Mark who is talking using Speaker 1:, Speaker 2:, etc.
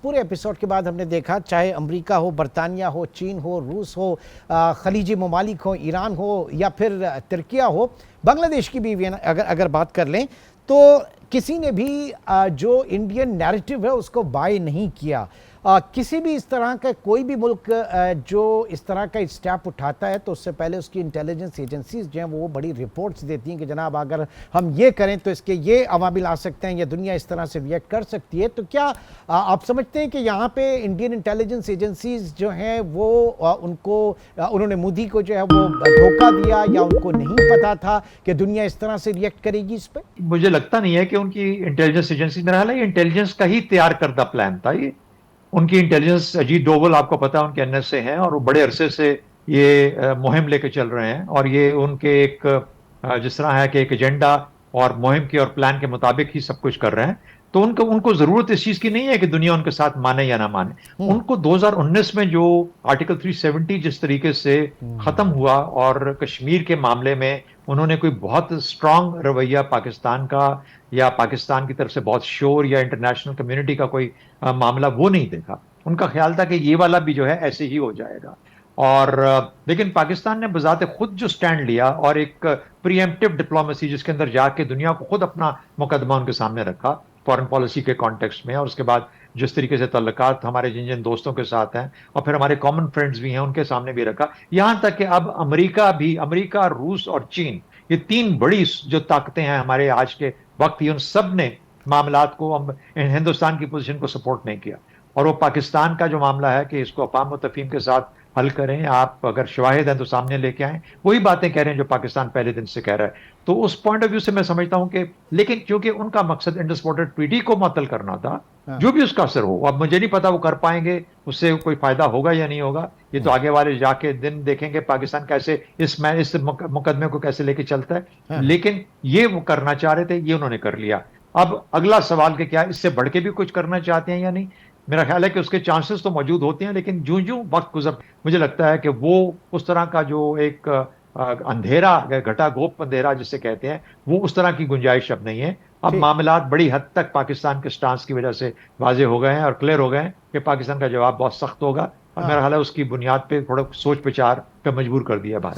Speaker 1: पूरे एपिसोड के बाद हमने देखा, चाहे अमेरिका हो, बरतानिया हो, चीन हो, रूस हो, खलीजी ममालिक हो, ईरान हो या फिर तुर्किया हो, बांग्लादेश की भी अगर अगर बात कर लें तो किसी ने भी जो इंडियन नैरेटिव है उसको बाय नहीं किया। किसी भी इस तरह का कोई भी मुल्क जो इस तरह का स्टेप उठाता है तो उससे पहले उसकी इंटेलिजेंस एजेंसीज जो हैं वो बड़ी रिपोर्ट्स देती हैं कि जनाब अगर हम ये करें तो इसके ये अवामिल आ सकते हैं या दुनिया इस तरह से रिएक्ट कर सकती है। तो क्या आप समझते हैं कि यहाँ पे इंडियन इंटेलिजेंस एजेंसीज जो हैं वो उन्होंने मोदी को जो है वो धोखा दिया या उनको नहीं पता था कि दुनिया इस तरह से रिएक्ट करेगी इस पर?
Speaker 2: मुझे लगता नहीं है कि उनकी इंटेलिजेंस एजेंसी, मेरा ख्याल है ये इंटेलिजेंस का ही तैयार करदा प्लान था। ये उनकी इंटेलिजेंस, अजीत डोवल आपको पता है उनके एनएसए हैं और वो बड़े अरसे से ये मुहिम लेके चल रहे हैं और ये उनके एक जिस तरह है कि एक एजेंडा और मुहिम के और प्लान के मुताबिक ही सब कुछ कर रहे हैं। तो उनको उनको जरूरत इस चीज की नहीं है कि दुनिया उनके साथ माने या ना माने। उनको 2019 में जो आर्टिकल 370 जिस तरीके से खत्म हुआ और कश्मीर के मामले में उन्होंने कोई बहुत स्ट्रांग रवैया पाकिस्तान का या पाकिस्तान की तरफ से बहुत शोर या इंटरनेशनल कम्युनिटी का कोई मामला वो नहीं देखा। उनका ख्याल था कि ये वाला भी जो है ऐसे ही हो जाएगा। और लेकिन पाकिस्तान ने बजाते खुद जो स्टैंड लिया और एक प्रीएम्प्टिव डिप्लोमेसी जिसके अंदर जाके दुनिया को खुद अपना मुकदमा उनके सामने रखा फॉरेन पॉलिसी के कॉन्टेक्स्ट में, और उसके बाद जिस तरीके से तल्लुकात हमारे जिन जिन दोस्तों के साथ हैं और फिर हमारे कॉमन फ्रेंड्स भी हैं उनके सामने भी रखा, यहां तक कि अब अमेरिका, रूस और चीन, ये तीन बड़ी जो ताकतें हैं हमारे आज के वक्त की, उन सब ने मामलात को हिंदुस्तान की पोजीशन को सपोर्ट नहीं किया। और वो पाकिस्तान का जो मामला है कि इसको अक़वाम मुत्तफ़ीक़ के साथ हल करें, आप अगर शवाहिद हैं तो सामने लेके आएं, वही बातें कह रहे हैं जो पाकिस्तान पहले दिन से कह रहा है। तो उस पॉइंट ऑफ व्यू से मैं समझता हूं कि, लेकिन क्योंकि उनका मकसद इंडस वाटर ट्रीटी को मुअत्तल करना था, जो भी उसका असर हो, अब मुझे नहीं पता वो कर पाएंगे, उससे कोई फायदा होगा या नहीं होगा, ये तो आगे वाले जाके दिन देखेंगे पाकिस्तान कैसे इस मुकदमे को कैसे लेके चलता है। लेकिन ये वो करना चाह रहे थे, ये उन्होंने कर लिया। अब अगला सवाल कि क्या इससे बढ़ के भी कुछ करना चाहते हैं या नहीं, मेरा ख्याल है कि उसके चांसेस तो मौजूद होते हैं, लेकिन जो जो वक्त गुजर, मुझे लगता है कि वो उस तरह का जो एक अंधेरा, घटा घोप अंधेरा जिसे कहते हैं, वो उस तरह की गुंजाइश अब नहीं है। अब मामलात बड़ी हद तक पाकिस्तान के स्टांस की वजह से वाजे हो गए हैं और क्लियर हो गए हैं कि पाकिस्तान का जवाब बहुत सख्त होगा, और मेरा ख्याल है उसकी बुनियाद पे थोड़ा सोच विचार पे मजबूर कर दिया भारत।